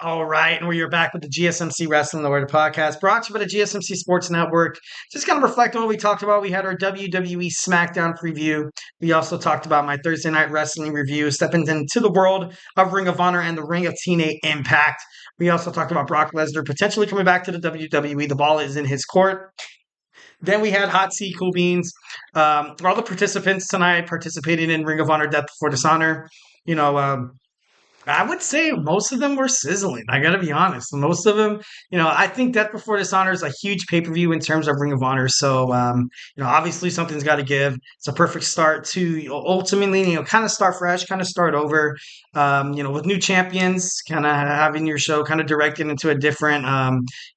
All right, and we are back with the GSMC Wrestling Laureate podcast, brought to you by the GSMC Sports Network. Just kind of reflect on what we talked about. We had our WWE SmackDown preview. We also talked about my Thursday Night Wrestling review, stepping into the world of Ring of Honor and the Ring of TNA Impact. We also talked about Brock Lesnar potentially coming back to the WWE. The ball is in his court. Then we had Hot Seat Cool Beans. All the participants tonight participated in Ring of Honor Death Before Dishonor. You know, I would say most of them were sizzling. I got to be honest. Most of them, I think Death Before Dishonor is a huge pay per view in terms of Ring of Honor. So, obviously something's got to give. It's a perfect start to ultimately, kind of start fresh, kind of start over, with new champions, kind of having your show kind of directed into a different,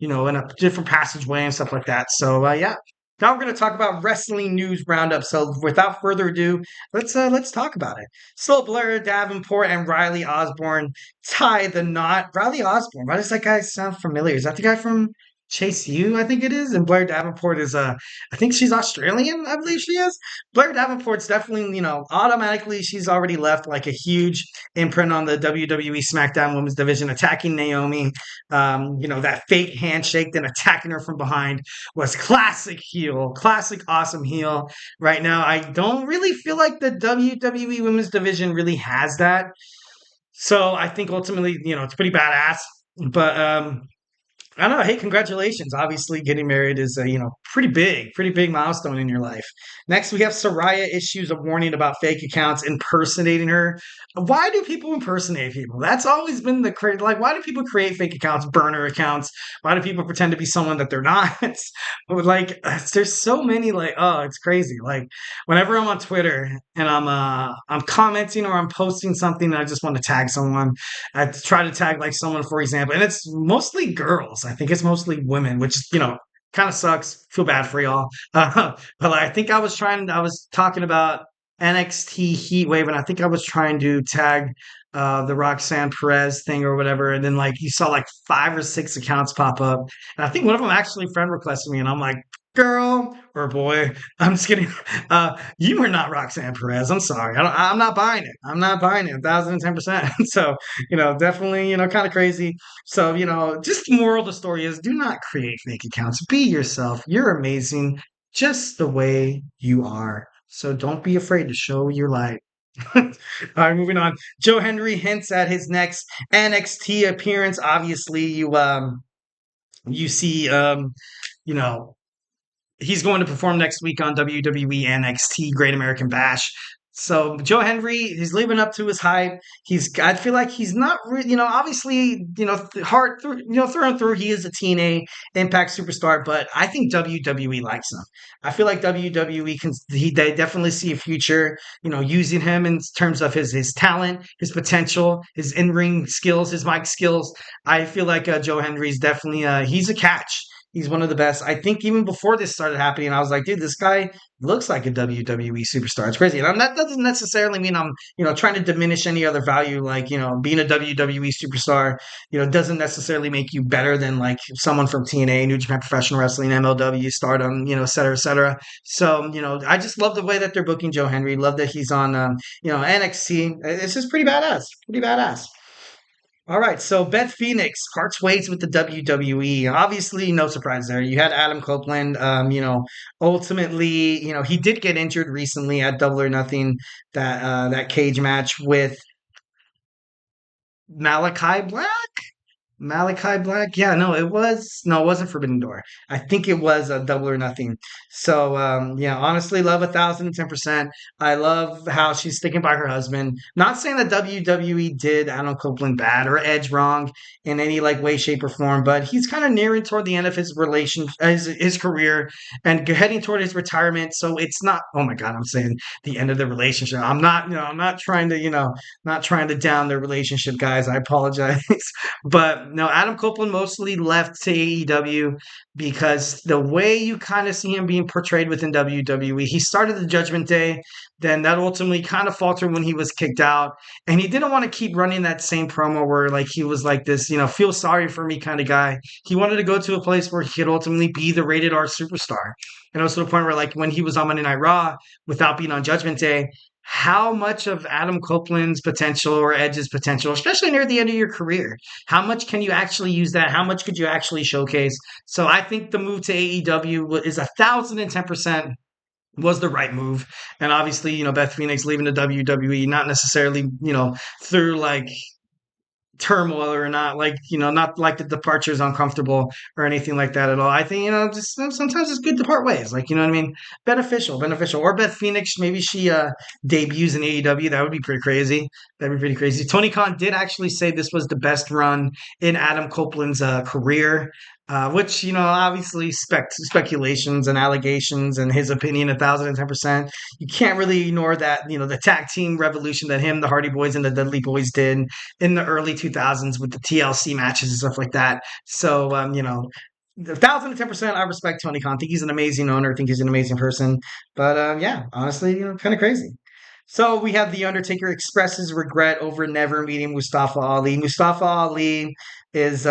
in a different passageway and stuff like that. So, yeah. Now we're going to talk about Wrestling News Roundup. So without further ado, let's talk about it. So Blair Davenport and Riley Osborne tie the knot. Riley Osborne, why does that guy sound familiar? Is that the guy from Chase U? I think it is. And Blair Davenport is I think she's Australian, I believe she is. Blair Davenport's definitely, automatically she's already left like a huge imprint on the WWE SmackDown Women's Division, attacking Naomi. That fake handshake, then attacking her from behind was classic heel, classic awesome heel. Right now, I don't really feel like the WWE Women's Division really has that. So I think ultimately, it's pretty badass. But I don't know. Hey, congratulations. Obviously, getting married is a, pretty big milestone in your life. Next, we have Soraya issues a warning about fake accounts impersonating her. Why do people impersonate people? That's always been the crazy. Like, why do people create fake accounts, burner accounts? Why do people pretend to be someone that they're not? There's so many. It's crazy. Like, whenever I'm on Twitter and I'm commenting or I'm posting something and I just want to tag someone, I try to tag like someone, for example, and it's mostly girls. I think it's mostly women, which, kind of sucks. Feel bad for y'all. But I think I was talking about NXT Heatwave, and I think I was trying to tag the Roxanne Perez thing or whatever. And then you saw like 5 or 6 accounts pop up. And I think one of them actually friend requested me, and I'm like, girl or boy, I'm just kidding. You are not Roxanne Perez. I'm sorry. I'm not buying it. I'm not buying it 1,010%. So, definitely, kind of crazy. So, just the moral of the story is do not create fake accounts. Be yourself. You're amazing just the way you are. So don't be afraid to show your light. All right, moving on. Joe Henry hints at his next NXT appearance. Obviously, you see, he's going to perform next week on WWE NXT Great American Bash. So Joe Henry, he's living up to his hype. I feel like he's not, obviously, hard through, through and through, he is a TNA Impact superstar, but I think WWE likes him. I feel like WWE they definitely see a future, using him in terms of his talent, his potential, his in-ring skills, his mic skills. I feel like Joe Henry's definitely, he's a catch. He's one of the best. I think even before this started happening, I was like, dude, this guy looks like a WWE superstar. It's crazy. And that doesn't necessarily mean I'm, trying to diminish any other value. Like, being a WWE superstar, doesn't necessarily make you better than like someone from TNA, New Japan Professional Wrestling, MLW, Stardom, et cetera, et cetera. So, I just love the way that they're booking Joe Henry. Love that he's on, NXT. It's just pretty badass. Pretty badass. All right, so Beth Phoenix parts ways with the WWE. Obviously, no surprise there. You had Adam Copeland. Ultimately, he did get injured recently at Double or Nothing, that cage match with Malachi Black. Malachi Black? Yeah, no, it wasn't Forbidden Door. I think it was a Double or Nothing. So, honestly, love 1,010%. I love how she's sticking by her husband. Not saying that WWE did Adam Copeland bad or Edge wrong in any way, shape, or form, but he's kind of nearing toward the end of his his career and heading toward his retirement. So it's not. Oh my God, I'm saying the end of the relationship. I'm not. I'm not trying to. Not trying to down their relationship, guys. I apologize, but. No, Adam Copeland mostly left to AEW because the way you kind of see him being portrayed within WWE, he started the Judgment Day, then that ultimately kind of faltered when he was kicked out, and he didn't want to keep running that same promo where he was like this, feel sorry for me kind of guy. He wanted to go to a place where he could ultimately be the rated R superstar. And it was to the point where when he was on Monday Night Raw without being on Judgment Day, how much of Adam Copeland's potential or Edge's potential, especially near the end of your career, how much can you actually use that? How much could you actually showcase? So I think the move to AEW is 1,010% was the right move. And obviously, Beth Phoenix leaving the WWE, not necessarily, through like turmoil or not, like, not like the departure is uncomfortable or anything like that at all. I think, just sometimes it's good to part ways, like, you know what I mean? Beneficial. Or Beth Phoenix, maybe she debuts in AEW. That would be pretty crazy. That'd be pretty crazy. Tony Khan did actually say this was the best run in Adam Copeland's career. Which, obviously speculations and allegations and his opinion 1,010%. You can't really ignore that, the tag team revolution that him, the Hardy Boys, and the Dudley Boys did in the early 2000s with the TLC matches and stuff like that. So, 1,010%, I respect Tony Khan. I think he's an amazing owner. I think he's an amazing person. But yeah, honestly, kind of crazy. So we have The Undertaker expresses regret over never meeting Mustafa Ali. Mustafa Ali is,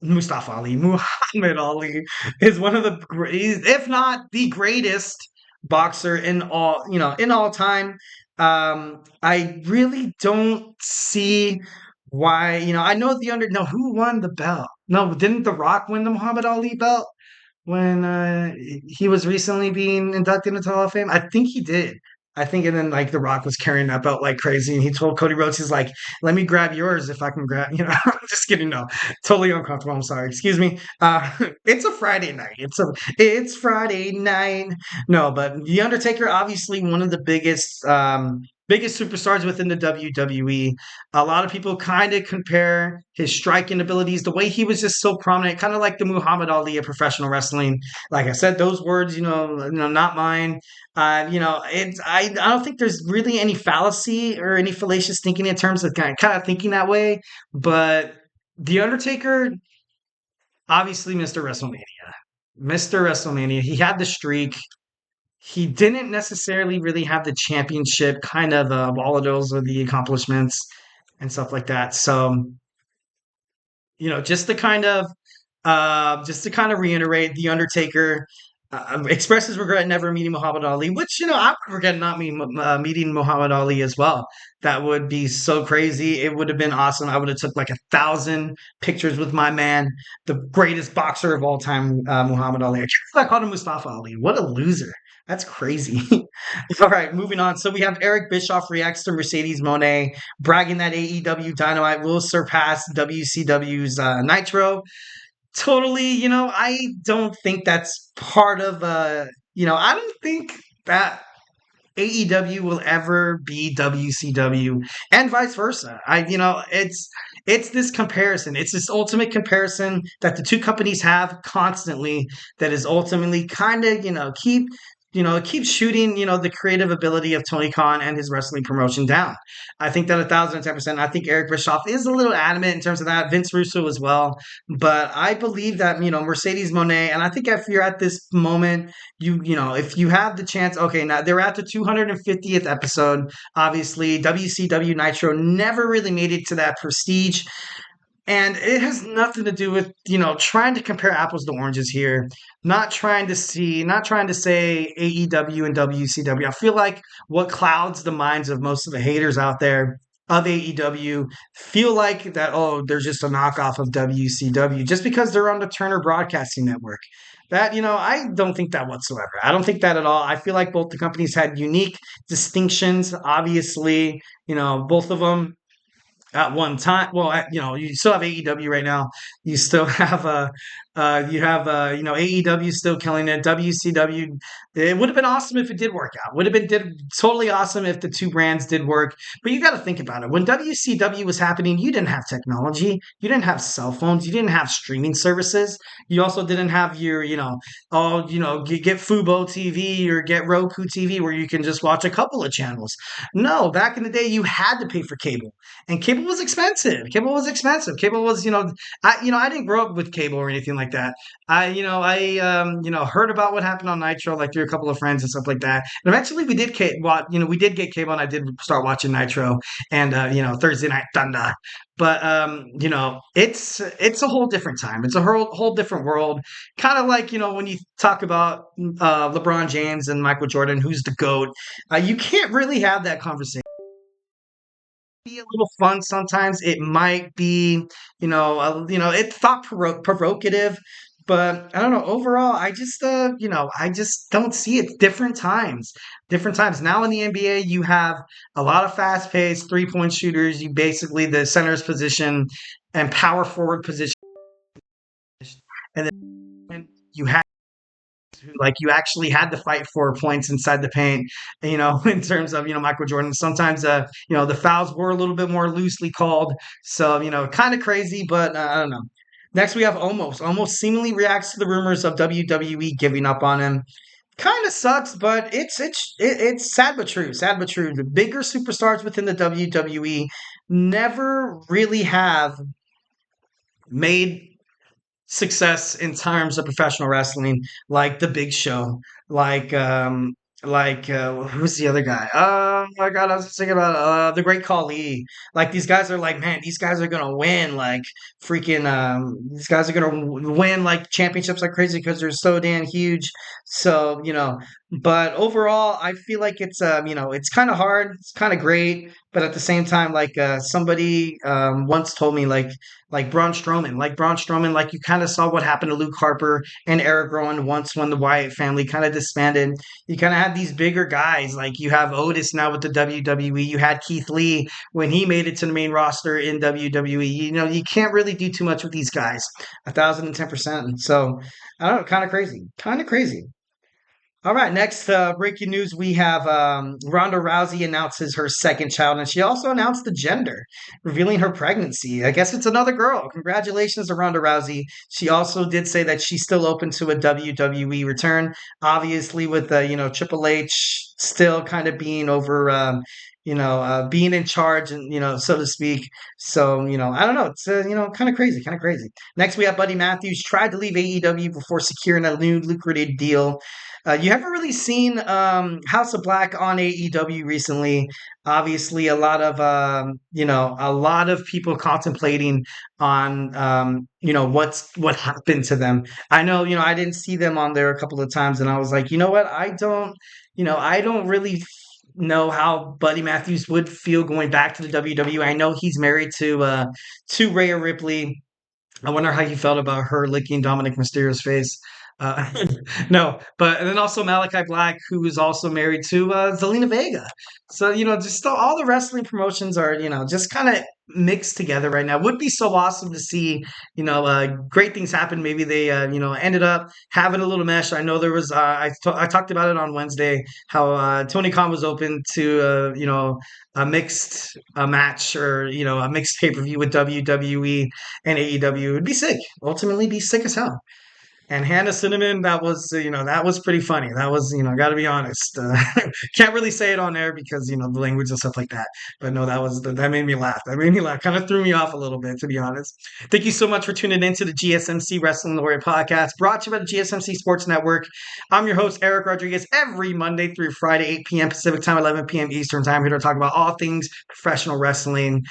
Mustafa Ali, Muhammad Ali is one of the greatest, if not the greatest boxer in all time. I really don't see why, I know no, who won the belt? No, didn't The Rock win the Muhammad Ali belt when he was recently being inducted into the Hall of Fame? I think he did. I think, and then like The Rock was carrying that belt like crazy, and he told Cody Rhodes, he's like, "Let me grab yours if I can grab." I'm just kidding. No, totally uncomfortable. I'm sorry. Excuse me. It's a Friday night. It's Friday night. No, but The Undertaker, obviously one of the biggest superstars within the WWE. A lot of people kind of compare his striking abilities, the way he was just so prominent, kind of like the Muhammad Ali of professional wrestling. Like I said, those words, not mine. I don't think there's really any fallacy or any fallacious thinking in terms of kind of thinking that way. But The Undertaker, obviously, Mr. WrestleMania, he had the streak. He didn't necessarily really have the championship, kind of all of those are the accomplishments and stuff like that. So, just to reiterate, The Undertaker expresses regret never meeting Muhammad Ali, which, I would regret not meeting Muhammad Ali as well. That would be so crazy. It would have been awesome. I would have took like 1,000 pictures with my man, the greatest boxer of all time, Muhammad Ali. I called him Mustafa Ali. What a loser. That's crazy. All right, moving on. So we have Eric Bischoff reacts to Mercedes Moné, bragging that AEW Dynamite will surpass WCW's Nitro. Totally, I don't think that's part of I don't think that AEW will ever be WCW and vice versa. It's this comparison. It's this ultimate comparison that the two companies have constantly that is ultimately kind of, keep shooting, the creative ability of Tony Khan and his wrestling promotion down. I think that 1,010%. I think Eric Bischoff is a little adamant in terms of that. Vince Russo as well. But I believe that, Mercedes Moné, and I think if you're at this moment, if you have the chance, okay, now they're at the 250th episode. Obviously, WCW Nitro never really made it to that prestige. And it has nothing to do with, trying to compare apples to oranges here. Not trying to say AEW and WCW. I feel like what clouds the minds of most of the haters out there of AEW feel like that, oh, they're just a knockoff of WCW just because they're on the Turner Broadcasting Network. That, I don't think that whatsoever. I don't think that at all. I feel like both the companies had unique distinctions. Obviously, both of them at one time. Well, you still have AEW right now. You still have AEW still killing it. WCW. It would have been awesome if it did work out. Would have been totally awesome if the two brands did work. But you got to think about it. When WCW was happening, you didn't have technology. You didn't have cell phones. You didn't have streaming services. You also didn't have your, get Fubo TV or get Roku TV where you can just watch a couple of channels. No, back in the day, you had to pay for cable. And cable cable was expensive. Cable was expensive. Cable was, I didn't grow up with cable or anything like that. I heard about what happened on Nitro, like through a couple of friends and stuff like that. And eventually we did get cable, and I did start watching Nitro and, Thursday Night Thunder. But, it's a whole different time. It's a whole different world. Kind of like, when you talk about LeBron James and Michael Jordan, who's the GOAT, you can't really have that conversation. Be a little fun sometimes. It might be, it's thought provocative, but I don't know. Overall, I just don't see it. Different times, different times. Now in the NBA, you have a lot of fast-paced three-point shooters. You basically the center's position and power forward position, and then you have who like you actually had to fight for points inside the paint, in terms of, Michael Jordan. Sometimes, the fouls were a little bit more loosely called. So, kind of crazy, but I don't know. Next, we have Almost seemingly reacts to the rumors of WWE giving up on him. Kind of sucks, but it's sad but true. Sad but true. The bigger superstars within the WWE never really have made success in terms of professional wrestling, like the Big Show, like who's the other guy? Oh my God, I was thinking about the Great Khali. Like these guys are like, man, these guys are gonna win like freaking these guys are gonna win like championships like crazy because they're so damn huge. So, but overall, I feel like it's kind of hard, it's kind of great, but at the same time, like somebody once told me, Braun Strowman, like you kind of saw what happened to Luke Harper and Eric Rowan once when the Wyatt family kind of disbanded. You kind of had these bigger guys, like you have Otis now with the WWE. You had Keith Lee when he made it to the main roster in WWE. You can't really do too much with these guys. 1,010%. So I don't know, kind of crazy, kind of crazy. All right, next breaking news, we have Rhonda Rousey announces her second child, and she also announced the gender, revealing her pregnancy. I guess it's another girl. Congratulations to Rhonda Rousey. She also did say that she's still open to a WWE return, obviously with, Triple H still kind of being over, being in charge and, so to speak. So, I don't know. It's, kind of crazy, kind of crazy. Next, we have Buddy Matthews tried to leave AEW before securing a new lucrative deal. You haven't really seen House of Black on AEW recently. Obviously, a lot of people contemplating on, what happened to them. I know, I didn't see them on there a couple of times, and I was like, you know what? I don't really know how Buddy Matthews would feel going back to the WWE. I know he's married to Rhea Ripley. I wonder how he felt about her licking Dominic Mysterio's face. Uh, no, but and then also Malachi Black, who is also married to Zelina Vega. So just all the wrestling promotions are just kind of mixed together right now. Would be so awesome to see great things happen. Maybe they ended up having a little mesh. I know there was I talked about it on Wednesday how Tony Khan was open to a mixed match or a mixed pay per view with WWE and AEW. It would be sick. Ultimately, be sick as hell. And Hannah Cinnamon, that was pretty funny. That was, got to be honest. Can't really say it on air because, the language and stuff like that. But no, that made me laugh. That made me laugh. Kind of threw me off a little bit, to be honest. Thank you so much for tuning into the GSMC Wrestling Laureate podcast, brought to you by the GSMC Sports Network. I'm your host, Eric Rodriguez, every Monday through Friday, 8 p.m. Pacific time, 11 p.m. Eastern time, here to talk about all things professional wrestling.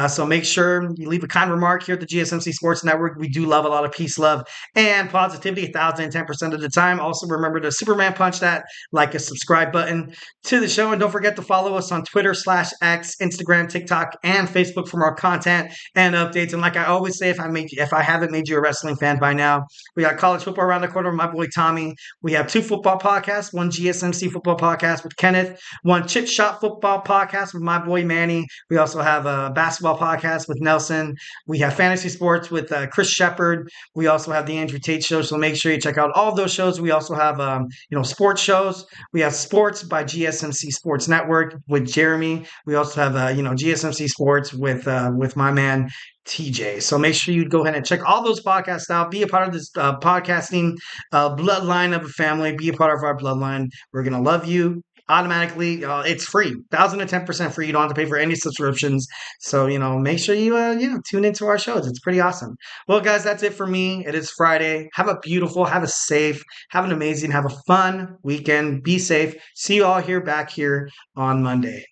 So make sure you leave a kind remark here at the GSMC Sports Network. We do love a lot of peace, love, and positivity 1,010% of the time. Also, remember to Superman punch that like a subscribe button to the show. And don't forget to follow us on Twitter/X, Instagram, TikTok, and Facebook for more content and updates. And like I always say, if I haven't made you a wrestling fan by now, we got college football around the corner with my boy Tommy. We have 2 football podcasts, one GSMC football podcast with Kenneth, one Chip Shot football podcast with my boy Manny. We also have a basketball podcast with Nelson. We have fantasy sports with Chris Shepard. We also have the Andrew Tate show. So make sure you check out all of those shows. We also have, sports shows. We have Sports by GSMC Sports Network with Jeremy. We also have, GSMC Sports with my man TJ. So make sure you go ahead and check all those podcasts out. Be a part of this podcasting bloodline of a family. Be a part of our bloodline. We're gonna love you automatically, it's free, 1,010% free. You don't have to pay for any subscriptions. So, make sure you, tune into our shows. It's pretty awesome. Well, guys, that's it for me. It is Friday. Have a beautiful, have a safe, have an amazing, have a fun weekend. Be safe. See you all back here on Monday.